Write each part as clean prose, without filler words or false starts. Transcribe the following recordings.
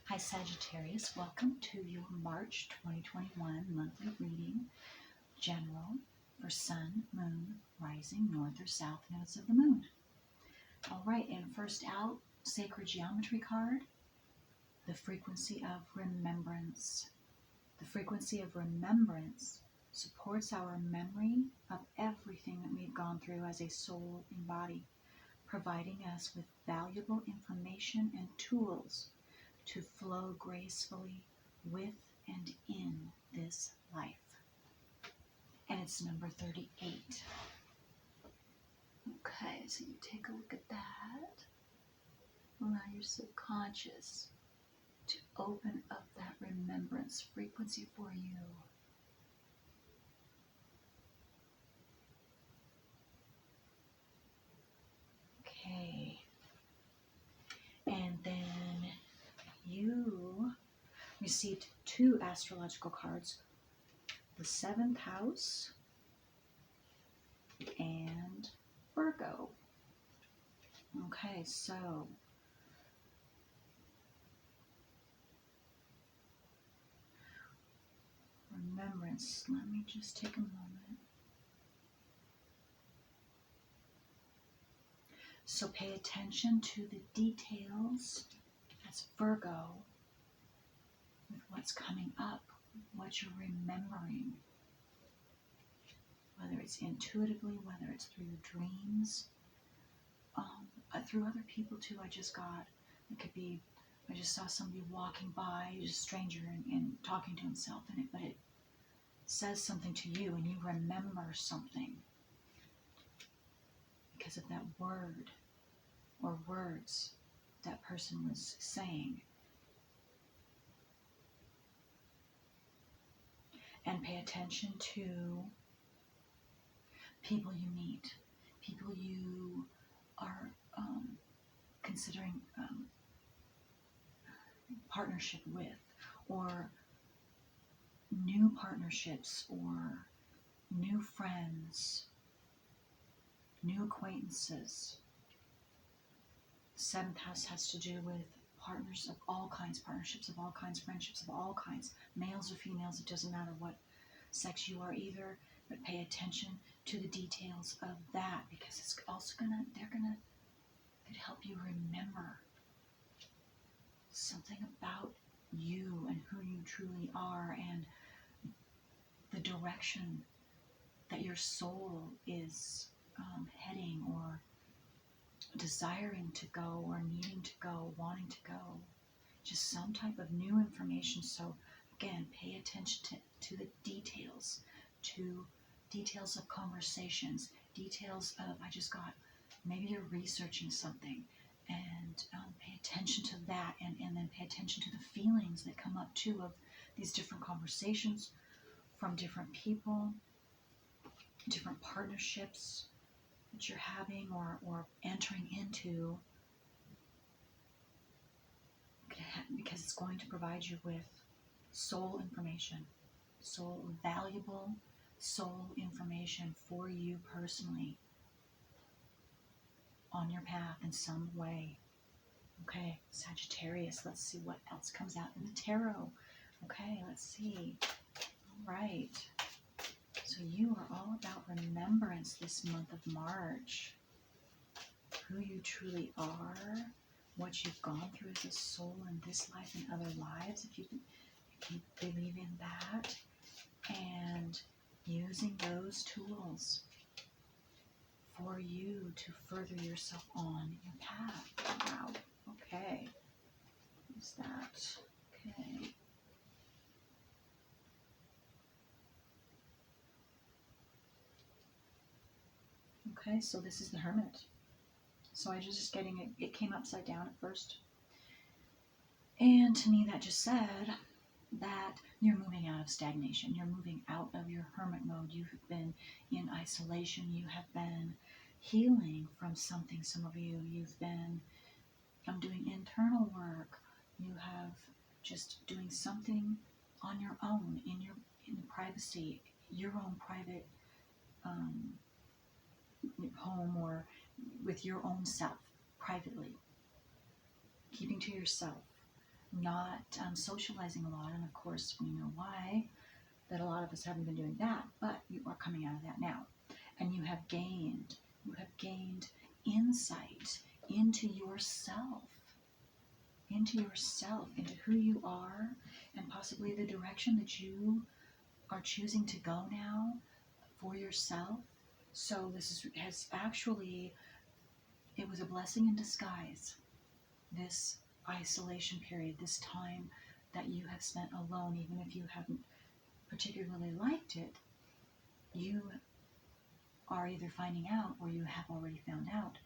Hi Sagittarius, welcome to your March 2021 monthly reading, general, for Sun, Moon, Rising, North or South nodes of the Moon. All right, and first out, Sacred Geometry card, the frequency of remembrance. The frequency of remembrance supports our memory of everything that we've gone through as a soul and body, providing us with valuable information and tools to flow gracefully with and in this life. And it's number 38. Okay, so you take a look at that. Allow your subconscious to open up that remembrance frequency for you. Okay. And then you received two astrological cards, the 7th house and Virgo. Okay, so remembrance. Let me just take a moment. So pay attention to the details. That's Virgo. With what's coming up, what you're remembering. Whether it's intuitively, whether it's through your dreams, through other people too. It could be, I just saw somebody walking by, just a stranger, and talking to himself, but it says something to you and you remember something because of that word or words that person was saying. And pay attention to people you meet, people you are considering partnership with, or new partnerships, or new friends, new acquaintances. 7th house has to do with partners of all kinds, partnerships of all kinds, friendships of all kinds, males or females. It doesn't matter what sex you are either, but pay attention to the details of that, because it's also could help you remember something about you and who you truly are, and the direction that your soul is heading, or desiring to go, or needing to go, wanting to go. Just some type of new information. So again, pay attention to the details, to details of conversations, details of, maybe you're researching something, and pay attention to that, and then pay attention to the feelings that come up too of these different conversations from different people, different partnerships that you're having or entering into, because it's going to provide you with soul information, valuable soul information for you personally on your path in some way. Okay, Sagittarius, let's see what else comes out in the tarot. Okay, let's see. All right. So you are all about remembrance this month of March. Who you truly are, what you've gone through as a soul in this life and other lives, if you can believe in that, and using those tools for you to further yourself on your path. Wow. Okay. What's that? Okay. Okay, so this is the Hermit. So I was just getting it came upside down at first. And to me that just said that you're moving out of stagnation. You're moving out of your hermit mode. You've been in isolation. You have been healing from something. Some of you, you've been doing internal work. You have just doing something on your own, in privacy, your own private home, or with your own self, privately, keeping to yourself. not socializing a lot. And of course, we know why, that a lot of us haven't been doing that, but you are coming out of that now. And you have gained insight into yourself, into who you are, and possibly the direction that you are choosing to go now for yourself. So it was a blessing in disguise, this isolation period, this time that you have spent alone, even if you haven't particularly liked it. You are either finding out, or you have already found out,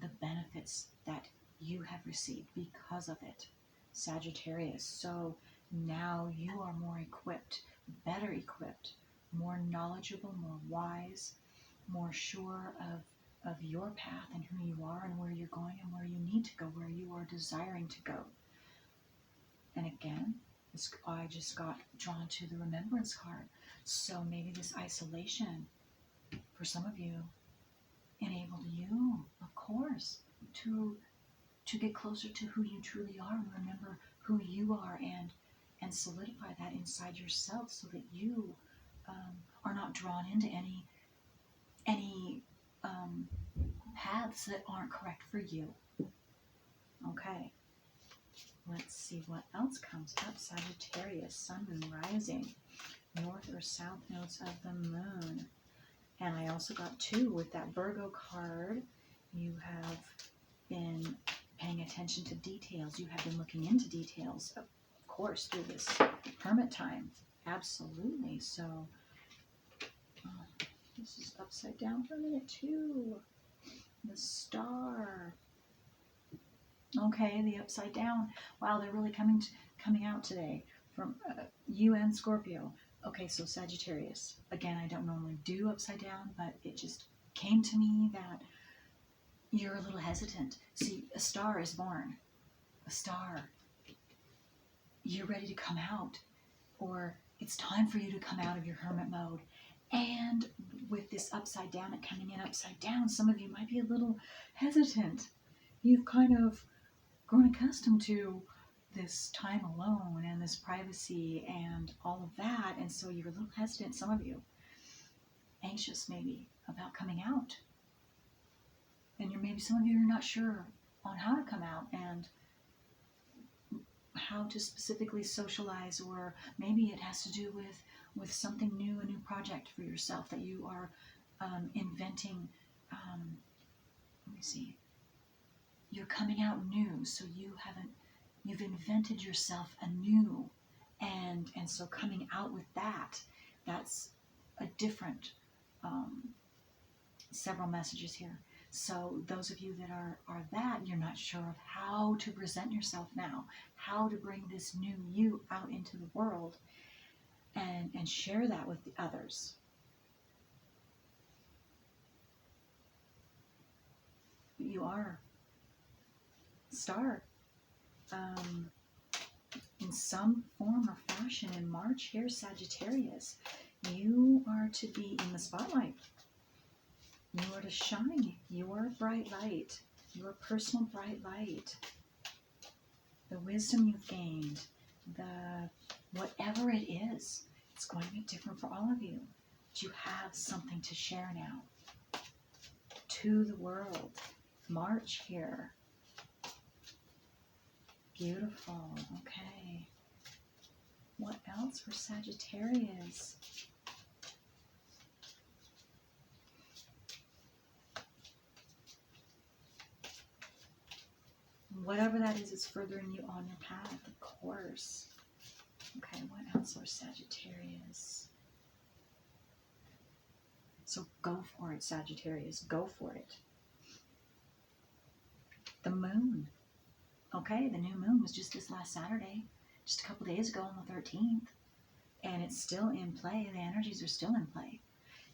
the benefits that you have received because of it, Sagittarius. So now you are more equipped, better equipped, more knowledgeable, more wise, more sure of your path and who you are and where you're going and where you need to go, where you are desiring to go. And again, I just got drawn to the remembrance card. So maybe this isolation, for some of you, enabled you, of course, to get closer to who you truly are and remember who you are, and solidify that inside yourself, so that you are not drawn into any paths that aren't correct for you. Okay, let's see what else comes up. Sagittarius, Sun, Moon, Rising, North or South nodes of the Moon. And I also got 2 with that Virgo card. You have been paying attention to details. You have been looking into details, of course, through this hermit time. Absolutely. So this is upside down for a minute too. The Star. Okay, the upside down. Wow, they're really coming out today from you and Scorpio. Okay, so Sagittarius. Again, I don't normally do upside down, but it just came to me that you're a little hesitant. See, a star is born. A star. You're ready to come out, or it's time for you to come out of your hermit mode. And with this upside down, it coming in upside down, some of you might be a little hesitant. You've kind of grown accustomed to this time alone and this privacy and all of that, and so you're a little hesitant, some of you, anxious maybe about coming out. And some of you are not sure on how to come out and how to specifically socialize, or maybe it has to do with something new, a new project for yourself that you are inventing. Let me see. You're coming out new, so you've invented yourself anew, and so coming out with that's a different several messages here. So those of you that are that, you're not sure of how to present yourself now, how to bring this new you out into the world and share that with the others. You are Star. In some form or fashion in March here, Sagittarius, you are to be in the spotlight. You are to shine your bright light, your personal bright light. The wisdom you've gained, whatever it is, it's going to be different for all of you. But you have something to share now to the world. March here. Beautiful. Okay. What else for Sagittarius? Whatever that is, it's furthering you on your path, of course. Okay, what else for Sagittarius? So go for it, Sagittarius. Go for it. The moon. Okay, the new moon was just this last Saturday, just a couple days ago on the 13th. And it's still in play. The energies are still in play.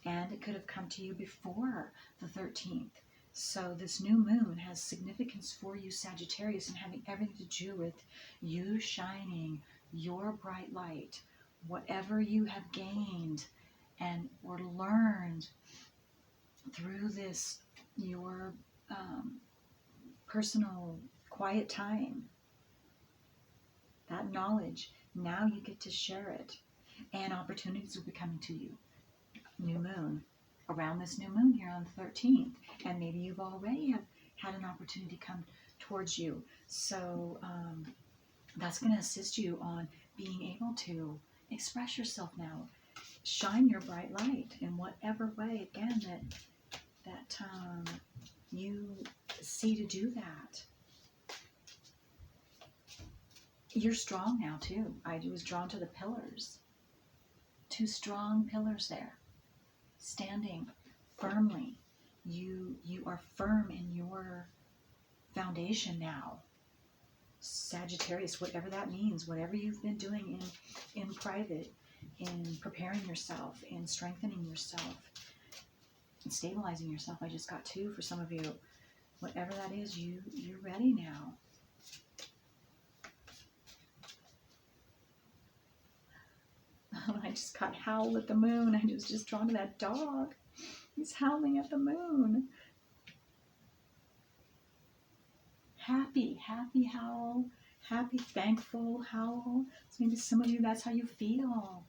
And it could have come to you before the 13th. So this new moon has significance for you, Sagittarius, and having everything to do with you shining your bright light, whatever you have gained and or learned through this, your personal quiet time. that knowledge, now you get to share it. And opportunities will be coming to you. New moon, around this new moon here on the 13th. And maybe you've already have had an opportunity come towards you. So that's going to assist you on being able to express yourself now. Shine your bright light in whatever way, again, that you see to do that. You're strong now, too. I was drawn to the pillars. 2 strong pillars there, standing firmly. You are firm in your foundation now. Sagittarius, whatever that means, whatever you've been doing in private, in preparing yourself, in strengthening yourself, in stabilizing yourself. I just got 2 for some of you. Whatever that is, you're ready now. I just got howl at the moon. I was just drawn to that dog. He's howling at the moon. Happy howl. Happy, thankful howl. So maybe some of you, that's how you feel.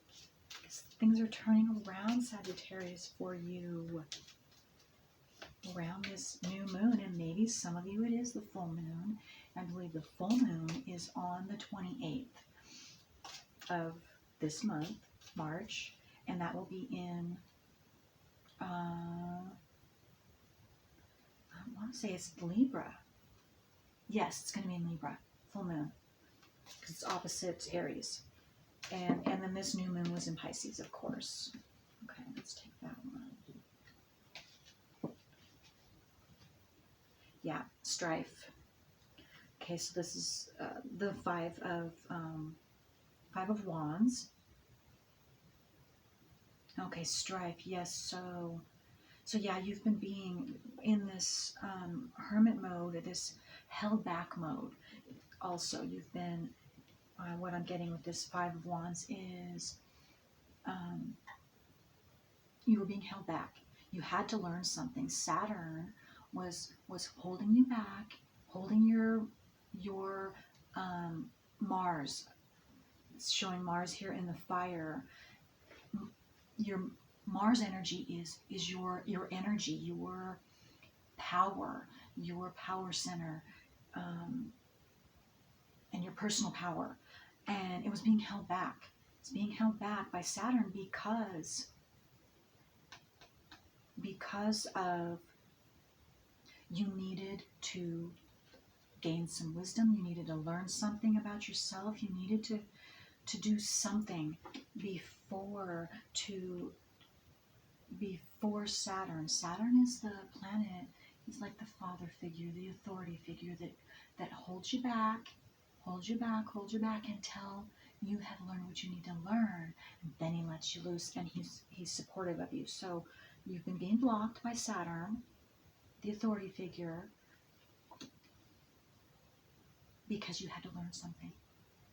Things are turning around, Sagittarius, for you around this new moon. And maybe some of you, it is the full moon. I believe the full moon is on the 28th of this month, March, and that will be in, I want to say it's Libra. Yes, it's going to be in Libra, full moon, because it's opposite Aries. And then this new moon was in Pisces, of course. Okay, let's take that one. Yeah, strife. Okay, so this is the Five of Wands. Okay, strife. Yes, so yeah, you've been being in this hermit mode, this held back mode. Also, you've been, what I'm getting with this Five of Wands is you were being held back. You had to learn something. Saturn was holding you back, holding your Mars. It's showing Mars here in the fire. Your Mars energy is your energy, your power center, and your personal power. And it was being held back. It's being held back by Saturn because of you needed to gain some wisdom. You needed to learn something about yourself. You needed to do something before Saturn. Saturn is the planet. He's like the father figure, the authority figure that holds you back until you have learned what you need to learn. And then he lets you loose, and he's supportive of you. So you've been being blocked by Saturn, the authority figure, because you had to learn something.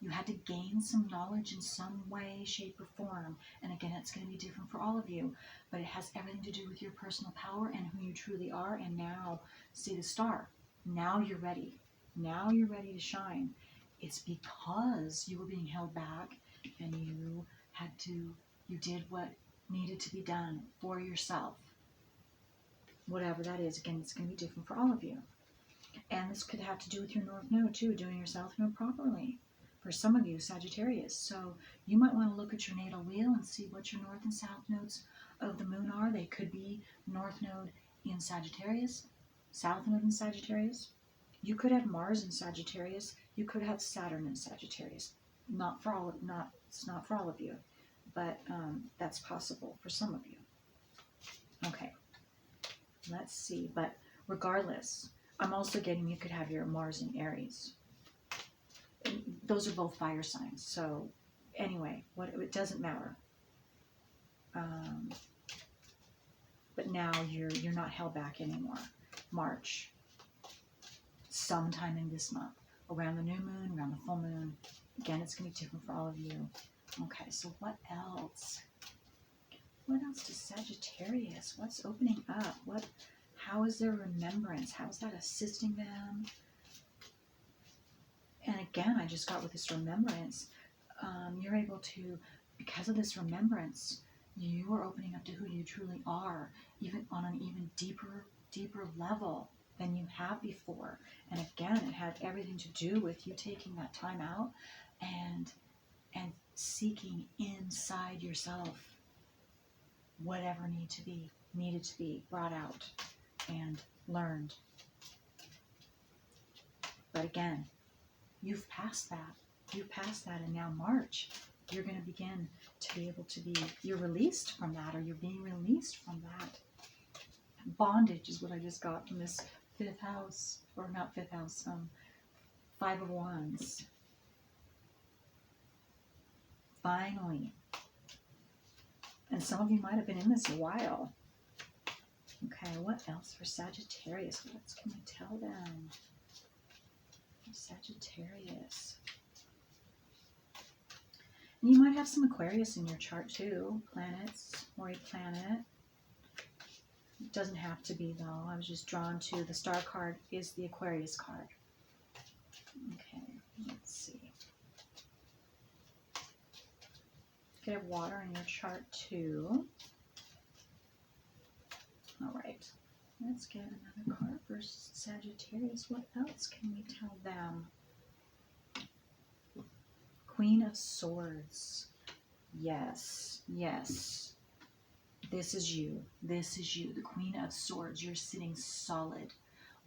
You had to gain some knowledge in some way, shape, or form. And again, it's going to be different for all of you, but it has everything to do with your personal power and who you truly are. And now, see the star. Now you're ready. Now you're ready to shine. It's because you were being held back and you did what needed to be done for yourself. Whatever that is, again, it's going to be different for all of you. And this could have to do with your North Node too, doing your South Node properly. For some of you, Sagittarius. So you might want to look at your natal wheel and see what your North and South nodes of the moon are. They could be North Node in Sagittarius, South Node in Sagittarius. You could have Mars in Sagittarius. You could have Saturn in Sagittarius. It's not for all of you, but that's possible for some of you. Okay, let's see. But regardless, I'm also getting you could have your Mars in Aries. Those are both fire signs. So anyway, it doesn't matter. But now you're not held back anymore. March, sometime in this month, around the new moon, around the full moon. Again, it's going to be different for all of you. Okay, so what else? What else to Sagittarius? What's opening up? How is their remembrance? How is that assisting them? And again, I just got with this remembrance. You're able to, because of this remembrance, you are opening up to who you truly are, even on an even deeper level than you have before. And again, it had everything to do with you taking that time out and seeking inside yourself whatever needed to be brought out and learned. But again, you've passed that. And now March, you're going to begin to be able to be, you're released from that, or you're being released from that. Bondage is what I just got from this fifth house, or not fifth house, Five of Wands. Finally. And some of you might have been in this a while. Okay, what else for Sagittarius? What else can we tell them? Sagittarius. And you might have some Aquarius in your chart too. Planets, or a planet. It doesn't have to be though. I was just drawn to the star card is the Aquarius card. Okay, let's see. You could have water in your chart too. All right. Let's get another card for Sagittarius. What else can we tell them? Queen of Swords. Yes, yes. This is you. This is you, the Queen of Swords. You're sitting solid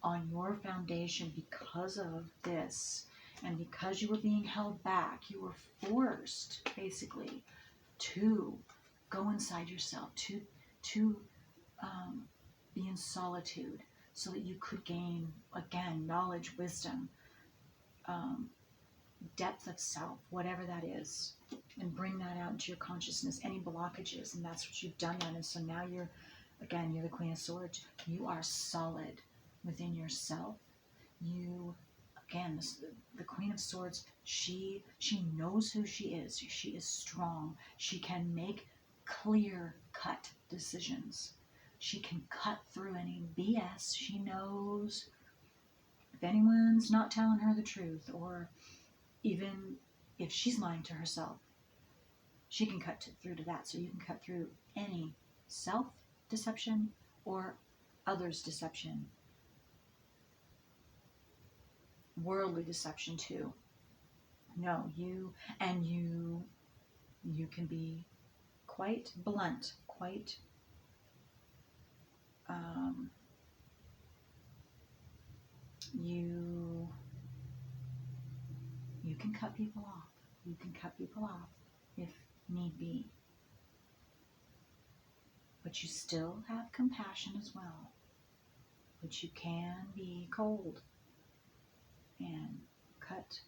on your foundation because of this. And because you were being held back, you were forced, basically, to go inside yourself, to be in solitude so that you could gain, again, knowledge, wisdom, depth of self, whatever that is, and bring that out into your consciousness, any blockages, and that's what you've done then. And so now you're the Queen of Swords. You are solid within yourself. You, again, the Queen of Swords, she knows who she is. She is strong. She can make clear-cut decisions. She can cut through any BS. She knows if anyone's not telling her the truth, or even if she's lying to herself, she can cut through to that. So you can cut through any self-deception or others' deception. Worldly deception too. No, you can be quite blunt, quite you can cut people off. You can cut people off if need be. But you still have compassion as well. But you can be cold and cut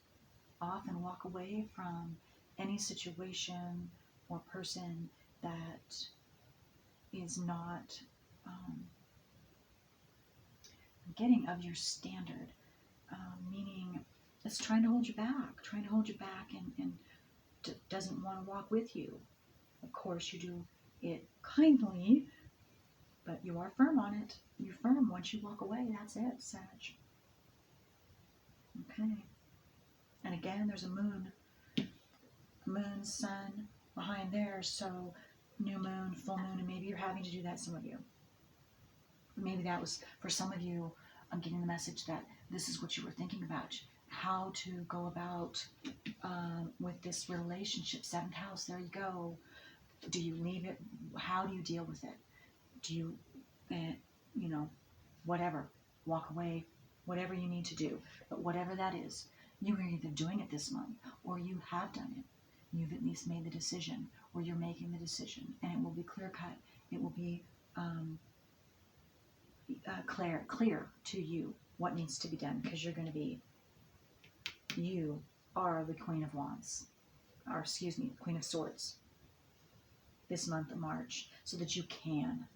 off and walk away from any situation or person that is not getting of your standard, meaning it's trying to hold you back, and doesn't want to walk with you. Of course, you do it kindly, but you are firm on it. You're firm. Once you walk away, that's it, Sag. Okay. And again, there's a moon, sun behind there. So new moon, full moon, and maybe you're having to do that, some of you. Maybe that was, for some of you, I'm getting the message that this is what you were thinking about, how to go about with this relationship. 7th house, there you go. Do you leave it? How do you deal with it? Do you, whatever, walk away, whatever you need to do. But whatever that is, you are either doing it this month, or you have done it. You've at least made the decision, or you're making the decision, and it will be clear cut. It will be clear to you what needs to be done, because you are the Queen of Wands, or Queen of Swords this month of March, so that you can,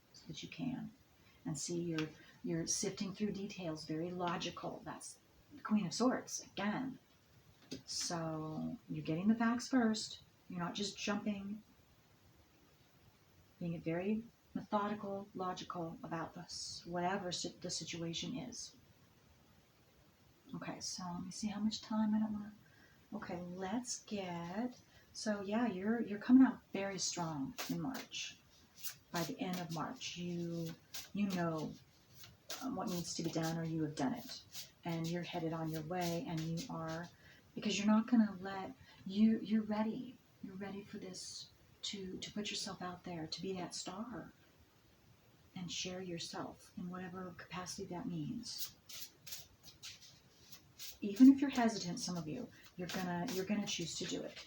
and see, you're sifting through details, very logical. That's the Queen of Swords again. So you're getting the facts first. You're not just jumping, being very methodical, logical about this, whatever the situation is. Okay, so let me see how much time. I don't want to Okay, let's get, so yeah, you're coming out very strong in March. By the end of March, you know what needs to be done, or you have done it, and you're headed on your way, and you are, because you're not going to let, you're ready. You're ready for this, to put yourself out there, to be that star, and share yourself in whatever capacity that means. Even if you're hesitant, some of you, you're gonna choose to do it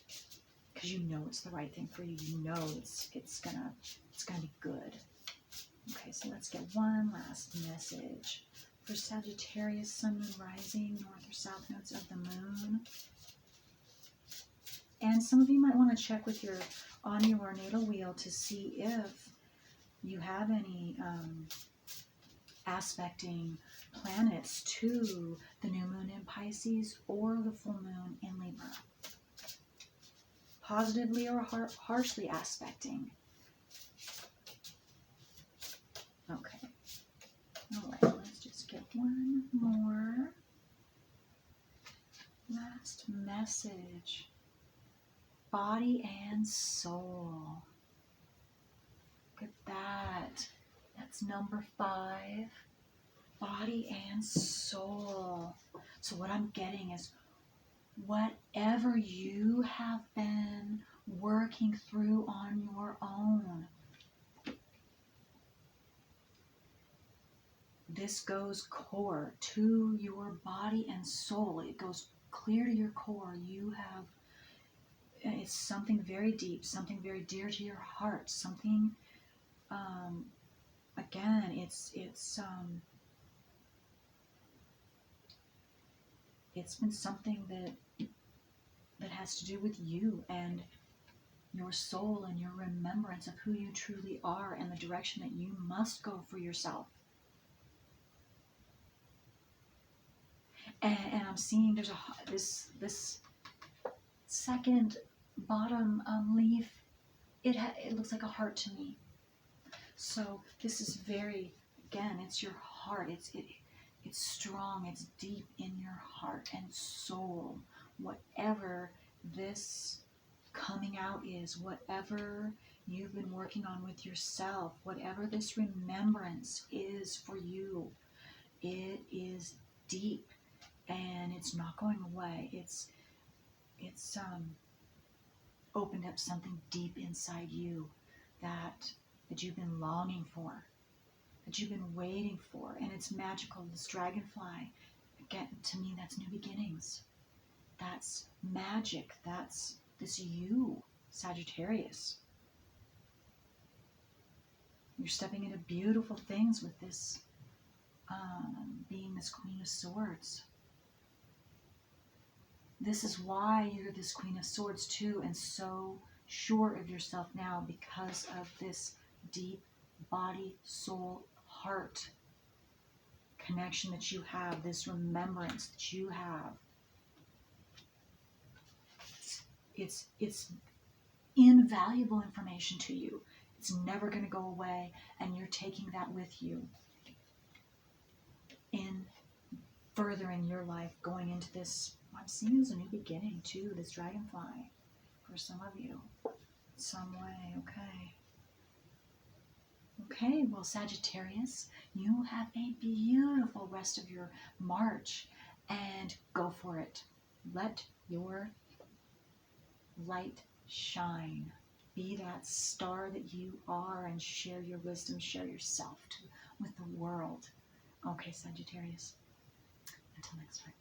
because you know it's the right thing for you. You know it's gonna be good. Okay, so let's get one last message for Sagittarius, Sun, Moon, Rising, North or South nodes of the Moon. And some of you might want to check with on your natal wheel to see if you have any aspecting planets to the new moon in Pisces or the full moon in Libra. Positively or harshly aspecting. Okay. All right, let's just get one more last message. Body and soul. Look at that. That's number 5. Body and soul. So what I'm getting is whatever you have been working through on your own, this goes core to your body and soul. It goes clear to your core. You have, it's something very deep, something very dear to your heart, something, again, it's been something that has to do with you and your soul and your remembrance of who you truly are and the direction that you must go for yourself. And I'm seeing there's this second bottom leaf. It looks like a heart to me. So this is very, again, it's your heart. It's strong. It's deep in your heart and soul. Whatever this coming out is, whatever you've been working on with yourself, whatever this remembrance is for you, it is deep and it's not going away. It's opened up something deep inside you that you've been longing for, that you've been waiting for, and it's magical. This dragonfly, again, to me, that's new beginnings. That's magic. That's this you, Sagittarius. You're stepping into beautiful things with this, being this Queen of Swords. This is why you're this Queen of Swords too, and so sure of yourself now, because of this deep body, soul, heart connection that you have, this remembrance that you have. It's invaluable information to you. It's never going to go away, and you're taking that with you in furthering your life, going into this, I'm seeing as a new beginning too, this dragonfly, for some of you, some way. Okay, well, Sagittarius, you have a beautiful rest of your March, and go for it. Let your light shine. Be that star that you are, and share your wisdom, share yourself with the world. Okay, Sagittarius, until next time.